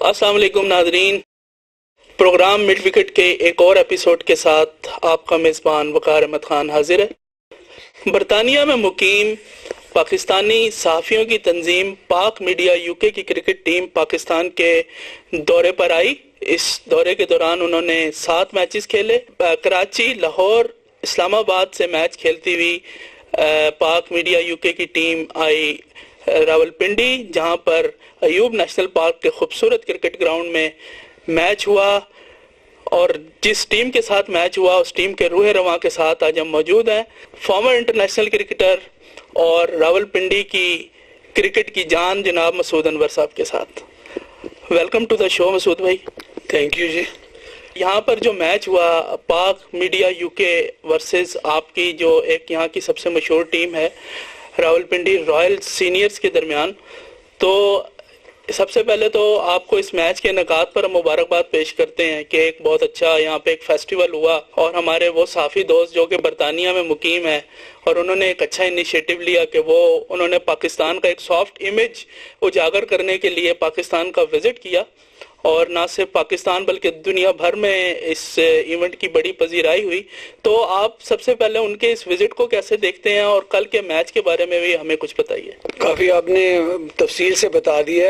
السلام علیکم ناظرین، پروگرام مڈ وکٹ کے ایک اور ایپیسوڈ کے ساتھ آپ کا میزبان وقار احمد خان حاضر ہے۔ برطانیہ میں مقیم پاکستانی صحافیوں کی تنظیم پاک میڈیا UK کی کرکٹ ٹیم پاکستان کے دورے پر آئی۔ اس دورے کے دوران انہوں نے 7 میچز کھیلے۔ کراچی، لاہور، اسلام آباد سے میچ کھیلتی ہوئی پاک میڈیا UK کی ٹیم آئی راولپنڈی، جہاں پر ایوب نیشنل پارک کے خوبصورت کرکٹ گراؤنڈ میں میچ ہوا، اور جس ٹیم کے ساتھ میچ ہوا اس ٹیم کے روح رواں کے ساتھ آج ہم موجود ہیں، فارمر انٹرنیشنل کرکٹر اور راولپنڈی کی کرکٹ کی جان جناب مسعود انور صاحب کے ساتھ۔ ویلکم ٹو دا شو مسعود بھائی۔ تھینک یو جی۔ یہاں پر جو میچ ہوا پاک میڈیا UK ورسز آپ کی جو ایک یہاں کی سب سے مشہور ٹیم ہے راولپنڈی رائل سینئرز کے درمیان، تو سب سے پہلے تو آپ کو اس میچ کے انعقاد پر مبارکباد پیش کرتے ہیں کہ ایک بہت اچھا یہاں پہ ایک فیسٹیول ہوا، اور ہمارے وہ صحافی دوست جو کہ برطانیہ میں مقیم ہے اور انہوں نے ایک اچھا انیشیٹو لیا کہ انہوں نے پاکستان کا ایک سافٹ امیج اجاگر کرنے کے لیے پاکستان کا وزٹ کیا، اور نہ صرف پاکستان بلکہ دنیا بھر میں اس ایونٹ کی بڑی پذیرائی ہوئی۔ تو آپ سب سے پہلے ان کے اس وزٹ کو کیسے دیکھتے ہیں، اور کل کے میچ کے بارے میں بھی ہمیں کچھ بتائیے۔ کافی آپ نے تفصیل سے بتا دیا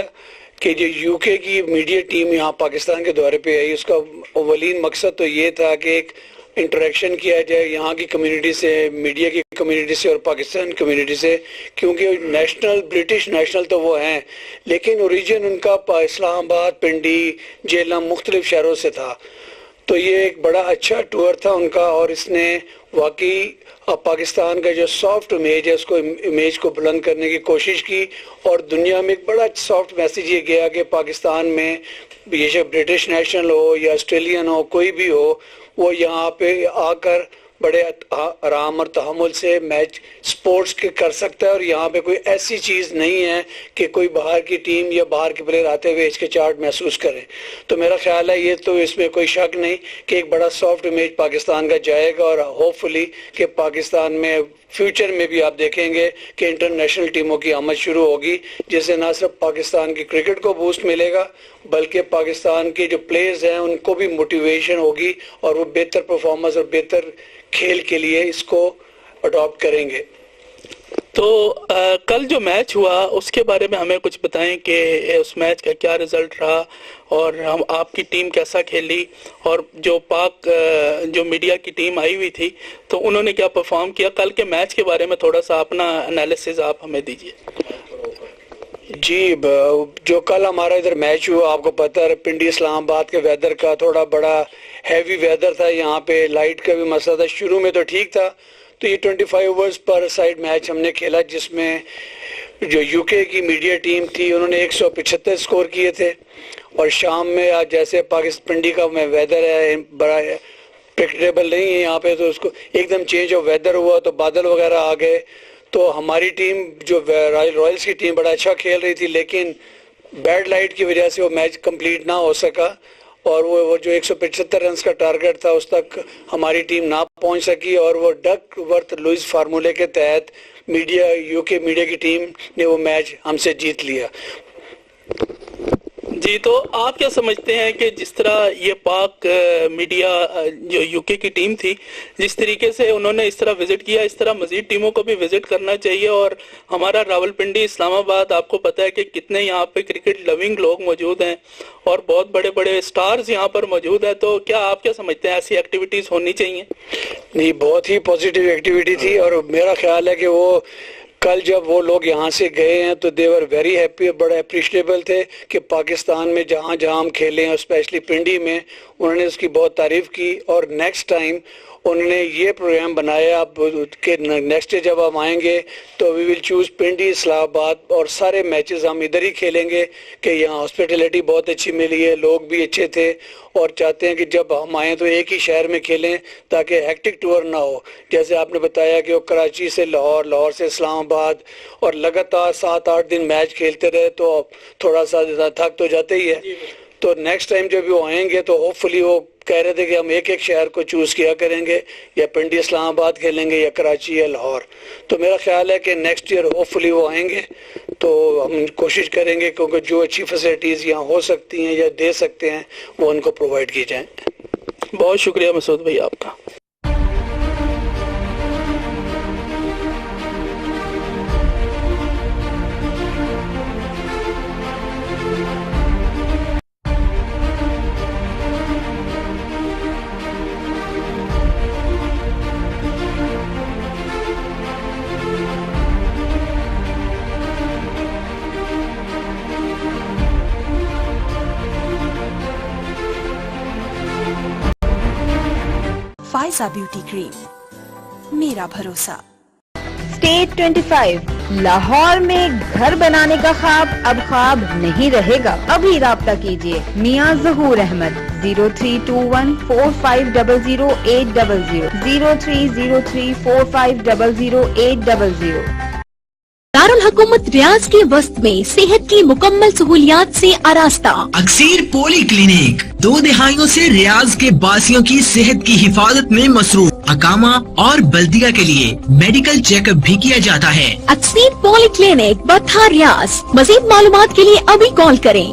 کہ جو UK کی میڈیا ٹیم یہاں پاکستان کے دورے پہ آئی، اس کا اولین مقصد تو یہ تھا کہ ایک انٹریکشن کیا جائے یہاں کی کمیونٹی سے، میڈیا کی کمیونٹی سے اور پاکستان کمیونٹی سے، کیونکہ نیشنل برٹش نیشنل تو وہ ہیں لیکن اوریجن ان کا اسلام آباد، پنڈی، جہلم مختلف شہروں سے تھا۔ تو یہ ایک بڑا اچھا ٹور تھا ان کا، اور اس نے واقعی پاکستان کا جو سافٹ امیج ہے اس کو امیج کو بلند کرنے کی کوشش کی، اور دنیا میں ایک بڑا سافٹ میسیج یہ گیا کہ پاکستان میں یہ برٹش نیشنل ہو یا آسٹریلین ہو، کوئی بھی ہو، وہ یہاں پہ آ کر بڑے آرام اور تحمل سے میچ سپورٹس کے کر سکتا ہے، اور یہاں پہ کوئی ایسی چیز نہیں ہے کہ کوئی باہر کی ٹیم یا باہر کے پلیئر آتے ہوئے ہچکچاہٹ محسوس کریں۔ تو میرا خیال ہے یہ تو اس میں کوئی شک نہیں کہ ایک بڑا سافٹ امیج پاکستان کا جائے گا، اور ہوپ فلی کہ پاکستان میں فیوچر میں بھی آپ دیکھیں گے کہ انٹرنیشنل ٹیموں کی آمد شروع ہوگی، جس سے نہ صرف پاکستان کی کرکٹ کو بوسٹ ملے گا بلکہ پاکستان کے جو پلیئرز ہیں ان کو بھی موٹیویشن ہوگی، اور وہ بہتر پرفارمنس اور بہتر کھیل کے لیے اس کو اڈاپٹ کریں گے۔ تو کل جو میچ ہوا اس کے بارے میں ہمیں کچھ بتائیں کہ اس میچ کا کیا رزلٹ رہا، اور آپ کی ٹیم کیسا کھیلی، اور جو میڈیا کی ٹیم آئی ہوئی تھی تو انہوں نے کیا پرفارم کیا۔ کل کے میچ کے بارے میں تھوڑا سا اپنا انالیسز آپ ہمیں دیجیے۔ جی، جو کل ہمارا ادھر میچ ہوا، آپ کو پتہ ہے پنڈی اسلام آباد کے ویدر کا تھوڑا بڑا ہیوی ویدر تھا، یہاں پہ لائٹ کا بھی مسئلہ تھا۔ شروع میں تو ٹھیک تھا، تو یہ 25 اوورز پر سائڈ میچ ہم نے کھیلا، جس میں جو UK کی میڈیا ٹیم تھی انہوں نے 175 سکور کیے تھے، اور شام میں آج جیسے پنڈی کا ویدر ہے بڑا پریڈکٹیبل نہیں ہے یہاں پہ، تو اس کو ایک دم چینج آف ویدر ہوا تو بادل وغیرہ آ گئے، تو ہماری ٹیم جو رائلز کی ٹیم بڑا اچھا کھیل رہی تھی، لیکن بیڈ لائٹ کی وجہ سے وہ میچ کمپلیٹ نہ ہو سکا، اور وہ جو 175 رنز کا ٹارگٹ تھا اس تک ہماری ٹیم نہ پہنچ سکی، اور وہ ڈک ورتھ لوئس فارمولے کے تحت UK میڈیا کی ٹیم نے وہ میچ ہم سے جیت لیا۔ جی، تو آپ کیا سمجھتے ہیں کہ جس طرح یہ پاک میڈیا جو UK کی ٹیم تھی، جس طریقے سے انہوں نے اس طرح وزٹ کیا، اس طرح مزید ٹیموں کو بھی وزٹ کرنا چاہیے، اور ہمارا راولپنڈی اسلام آباد آپ کو پتہ ہے کہ کتنے یہاں پہ کرکٹ لوننگ لوگ موجود ہیں اور بہت بڑے بڑے سٹارز یہاں پر موجود ہیں، تو کیا آپ کیا سمجھتے ہیں ایسی ایکٹیویٹیز ہونی چاہیے؟ نہیں، بہت ہی پازیٹیو ایکٹیویٹی تھی، اور میرا خیال ہے کہ وہ کل جب وہ لوگ یہاں سے گئے ہیں تو دے ور ویری ہیپی، بڑے اپریشیبل تھے کہ پاکستان میں جہاں جہاں ہم کھیلے ہیں، اسپیشلی پنڈی میں، انہوں نے اس کی بہت تعریف کی، اور نیکسٹ ٹائم انہوں نے یہ پروگرام بنایا کہ نیکسٹ ڈے جب ہم آئیں گے تو وی ول چوز پنڈی، اسلام آباد، اور سارے میچز ہم ادھر ہی کھیلیں گے، کہ یہاں ہاسپٹیلٹی بہت اچھی ملی ہے، لوگ بھی اچھے تھے، اور چاہتے ہیں کہ جب ہم آئیں تو ایک ہی شہر میں کھیلیں تاکہ ہیکٹک ٹور نہ ہو۔ جیسے آپ نے بتایا کہ وہ کراچی سے لاہور، لاہور سے اسلام آباد، اور لگاتار 7-8 دن میچ کھیلتے رہے تو تھوڑا سا تھک تو جاتے ہی ہے۔ تو نیکسٹ ٹائم جب وہ آئیں گے تو ہوپ فلی وہ کہہ رہے تھے کہ ہم ایک ایک شہر کو چوز کیا کریں گے، یا پنڈی اسلام آباد کھیلیں گے یا کراچی یا لاہور. تو میرا خیال ہے کہ نیکسٹ ایئر ہوپ فلی وہ آئیں گے، تو ہم کوشش کریں گے کیونکہ جو اچھی فیسلٹیز یہاں ہو سکتی ہیں یا دے سکتے ہیں وہ ان کو پرووائڈ کی جائیں. بہت شکریہ مسعود بھائی آپ کا. فائزہ بیوٹی کریم، میرا بھروسہ. اسٹیٹ 25 لاہور میں گھر بنانے کا خواب اب خواب نہیں رہے گا. ابھی رابطہ کیجیے میاں ظہور احمد 032145000800 030345000800. دارالحکومت ریاض کے وسط میں صحت کی مکمل سہولیات سے آراستہ اکثیر پولی کلینک 2 دہائیوں سے ریاض کے باسیوں کی صحت کی حفاظت میں مصروف. اقامہ اور بلدیہ کے لیے میڈیکل چیک اپ بھی کیا جاتا ہے. اکثیر پولی کلینک بتھا ریاض. مزید معلومات کے لیے ابھی کال کریں.